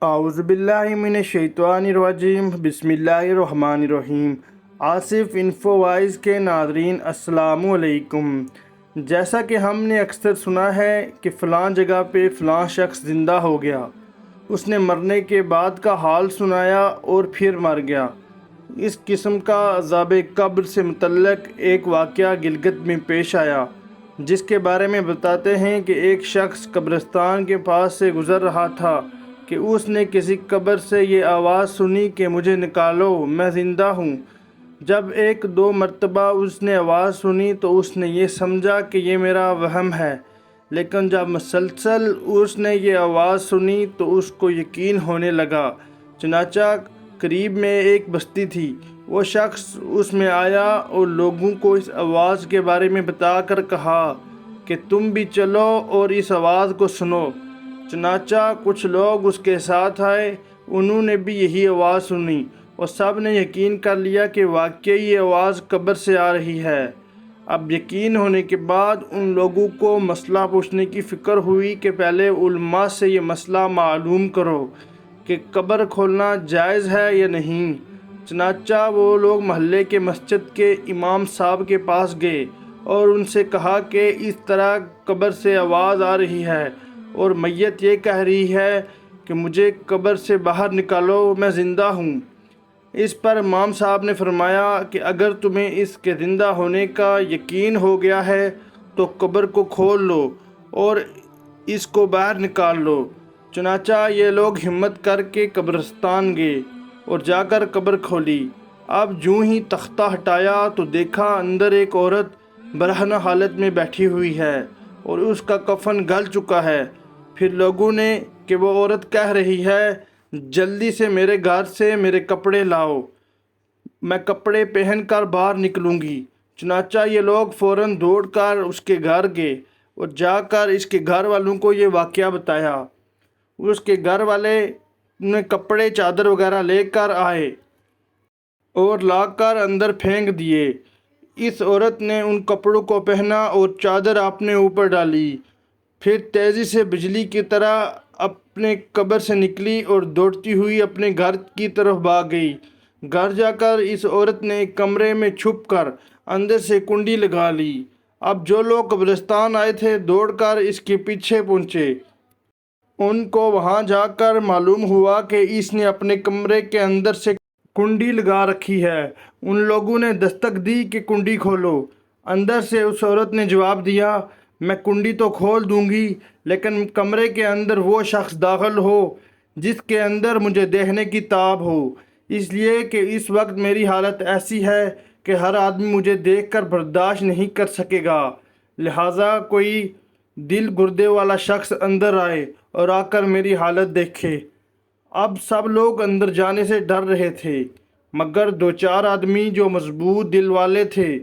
اعوذ باللہ من الشیطان الرجیم بسم اللہ الرحمن الرحیم۔ آصف انفو وائز کے ناظرین السلام علیکم۔ جیسا کہ ہم نے اکثر سنا ہے کہ فلاں جگہ پہ فلاں شخص زندہ ہو گیا، اس نے مرنے کے بعد کا حال سنایا اور پھر مر گیا۔ اس قسم کا عذاب قبر سے متعلق ایک واقعہ گلگت میں پیش آیا، جس کے بارے میں بتاتے ہیں کہ ایک شخص قبرستان کے پاس سے گزر رہا تھا کہ اس نے کسی قبر سے یہ آواز سنی کہ مجھے نکالو، میں زندہ ہوں۔ جب ایک دو مرتبہ اس نے آواز سنی تو اس نے یہ سمجھا کہ یہ میرا وہم ہے، لیکن جب مسلسل اس نے یہ آواز سنی تو اس کو یقین ہونے لگا۔ چنانچہ قریب میں ایک بستی تھی، وہ شخص اس میں آیا اور لوگوں کو اس آواز کے بارے میں بتا کر کہا کہ تم بھی چلو اور اس آواز کو سنو۔ چنانچہ کچھ لوگ اس کے ساتھ آئے، انہوں نے بھی یہی آواز سنی اور سب نے یقین کر لیا کہ واقعی یہ آواز قبر سے آ رہی ہے۔ اب یقین ہونے کے بعد ان لوگوں کو مسئلہ پوچھنے کی فکر ہوئی کہ پہلے علماء سے یہ مسئلہ معلوم کرو کہ قبر کھولنا جائز ہے یا نہیں۔ چنانچہ وہ لوگ محلے کے مسجد کے امام صاحب کے پاس گئے اور ان سے کہا کہ اس طرح قبر سے آواز آ رہی ہے اور میت یہ کہہ رہی ہے کہ مجھے قبر سے باہر نکالو، میں زندہ ہوں۔ اس پر امام صاحب نے فرمایا کہ اگر تمہیں اس کے زندہ ہونے کا یقین ہو گیا ہے تو قبر کو کھول لو اور اس کو باہر نکال لو۔ چنانچہ یہ لوگ ہمت کر کے قبرستان گئے اور جا کر قبر کھولی۔ اب جوں ہی تختہ ہٹایا تو دیکھا اندر ایک عورت برہنہ حالت میں بیٹھی ہوئی ہے اور اس کا کفن گل چکا ہے۔ پھر لوگوں نے کہ وہ عورت کہہ رہی ہے جلدی سے میرے گھر سے میرے کپڑے لاؤ، میں کپڑے پہن کر باہر نکلوں گی۔ چنانچہ یہ لوگ فوراً دوڑ کر اس کے گھر گئے اور جا کر اس کے گھر والوں کو یہ واقعہ بتایا۔ اس کے گھر والے نے کپڑے چادر وغیرہ لے کر آئے اور لا کر اندر پھینک دیے۔ اس عورت نے ان کپڑوں کو پہنا اور چادر اپنے اوپر ڈالی، پھر تیزی سے بجلی کی طرح اپنے قبر سے نکلی اور دوڑتی ہوئی اپنے گھر کی طرف بھاگ گئی۔ گھر جا کر اس عورت نے ایک کمرے میں چھپ کر اندر سے کنڈی لگا لی۔ اب جو لوگ قبرستان آئے تھے دوڑ کر اس کے پیچھے پہنچے۔ ان کو وہاں جا کر معلوم ہوا کہ اس نے اپنے کمرے کے اندر سے کنڈی لگا رکھی ہے۔ ان لوگوں نے دستک دی کہ کنڈی کھولو۔ اندر سے اس عورت نے جواب دیا، میں کنڈی تو کھول دوں گی لیکن کمرے کے اندر وہ شخص داخل ہو جس کے اندر مجھے دیکھنے کی تاب ہو، اس لیے کہ اس وقت میری حالت ایسی ہے کہ ہر آدمی مجھے دیکھ کر برداشت نہیں کر سکے گا، لہٰذا کوئی دل گردے والا شخص اندر آئے اور آ کر میری حالت دیکھے۔ اب سب لوگ اندر جانے سے ڈر رہے تھے مگر دو چار آدمی جو مضبوط دل والے تھے،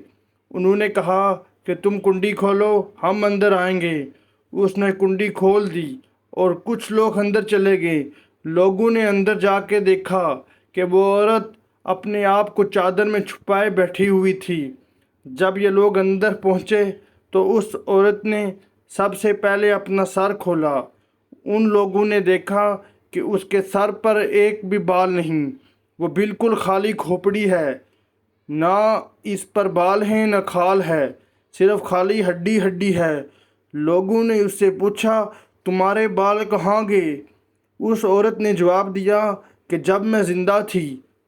انہوں نے کہا کہ تم کنڈی کھولو، ہم اندر آئیں گے۔ اس نے کنڈی کھول دی اور کچھ لوگ اندر چلے گئے۔ لوگوں نے اندر جا کے دیکھا کہ وہ عورت اپنے آپ کو چادر میں چھپائے بیٹھی ہوئی تھی۔ جب یہ لوگ اندر پہنچے تو اس عورت نے سب سے پہلے اپنا سر کھولا۔ ان لوگوں نے دیکھا کہ اس کے سر پر ایک بھی بال نہیں، وہ بالکل خالی کھوپڑی ہے، نہ اس پر بال ہیں نہ کھال ہے، صرف خالی ہڈی ہڈی ہے۔ لوگوں نے اس سے پوچھا تمہارے بال کہاں گئے؟ اس عورت نے جواب دیا کہ جب میں زندہ تھی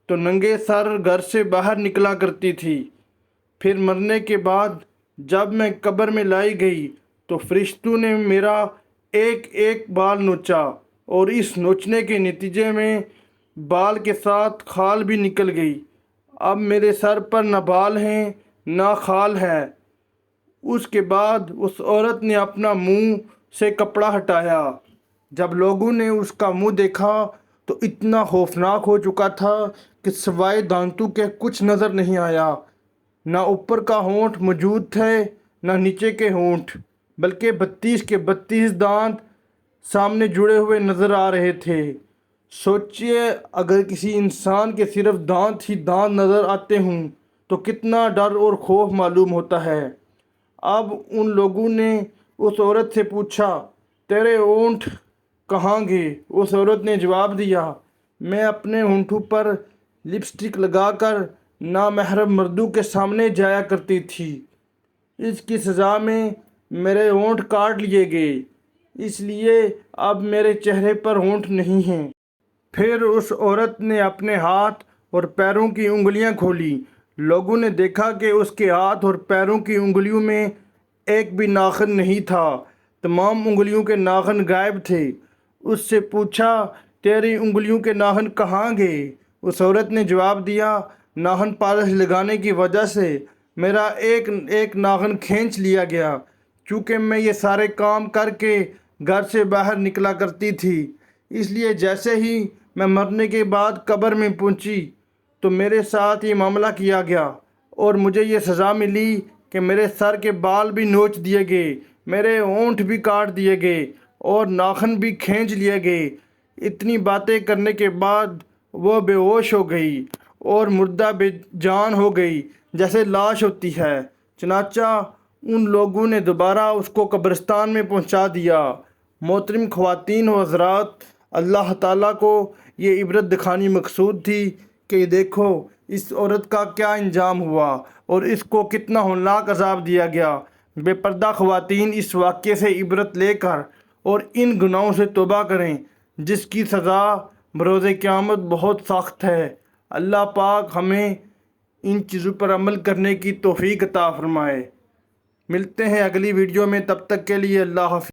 تو ننگے سر گھر سے باہر نکلا کرتی تھی، پھر مرنے کے بعد جب میں قبر میں لائی گئی تو فرشتوں نے میرا ایک ایک بال نوچا اور اس نوچنے کے نتیجے میں بال کے ساتھ کھال بھی نکل گئی۔ اب میرے سر پر نہ بال ہیں نہ کھال ہے۔ اس کے بعد اس عورت نے اپنا منہ سے کپڑا ہٹایا۔ جب لوگوں نے اس کا منہ دیکھا تو اتنا خوفناک ہو چکا تھا کہ سوائے دانتوں کے کچھ نظر نہیں آیا۔ نہ اوپر کا ہونٹ موجود تھے نہ نیچے کے ہونٹ، بلکہ 32 کے 32 دانت سامنے جڑے ہوئے نظر آ رہے تھے۔ سوچئے اگر کسی انسان کے صرف دانت ہی دانت نظر آتے ہوں تو کتنا ڈر اور خوف معلوم ہوتا ہے۔ اب ان لوگوں نے اس عورت سے پوچھا تیرے ہونٹ کہاں گے؟ اس عورت نے جواب دیا، میں اپنے ہونٹوں پر لپسٹک لگا کر نامحرم مردوں کے سامنے جایا کرتی تھی۔ اس کی سزا میں میرے ہونٹ کاٹ لیے گئے، اس لیے اب میرے چہرے پر ہونٹ نہیں ہیں۔ پھر اس عورت نے اپنے ہاتھ اور پیروں کی انگلیاں کھولی۔ لوگوں نے دیکھا کہ اس کے ہاتھ اور پیروں کی انگلیوں میں ایک بھی ناخن نہیں تھا، تمام انگلیوں کے ناخن غائب تھے۔ اس سے پوچھا، تیری انگلیوں کے ناخن کہاں گئے؟ اس عورت نے جواب دیا، ناخن پالش لگانے کی وجہ سے میرا ایک ناخن کھینچ لیا گیا، چونکہ میں یہ سارے کام کر کے گھر سے باہر نکلا کرتی تھی، اس لیے جیسے ہی میں مرنے کے بعد قبر میں پہنچی تو میرے ساتھ یہ معاملہ کیا گیا اور مجھے یہ سزا ملی کہ میرے سر کے بال بھی نوچ دیے گئے، میرے ہونٹ بھی کاٹ دیے گئے اور ناخن بھی کھینچ لیے گئے۔ اتنی باتیں کرنے کے بعد وہ بے ہوش ہو گئی اور مردہ بے جان ہو گئی جیسے لاش ہوتی ہے۔ چنانچہ ان لوگوں نے دوبارہ اس کو قبرستان میں پہنچا دیا۔ محترم خواتین و حضرات، اللہ تعالیٰ کو یہ عبرت دکھانی مقصود تھی کہ دیکھو اس عورت کا کیا انجام ہوا اور اس کو کتنا ہولناک عذاب دیا گیا۔ بے پردہ خواتین اس واقعے سے عبرت لے کر اور ان گناہوں سے توبہ کریں جس کی سزا بروز قیامت بہت سخت ہے۔ اللہ پاک ہمیں ان چیزوں پر عمل کرنے کی توفیق عطا فرمائے۔ ملتے ہیں اگلی ویڈیو میں، تب تک کے لیے اللہ حافظ۔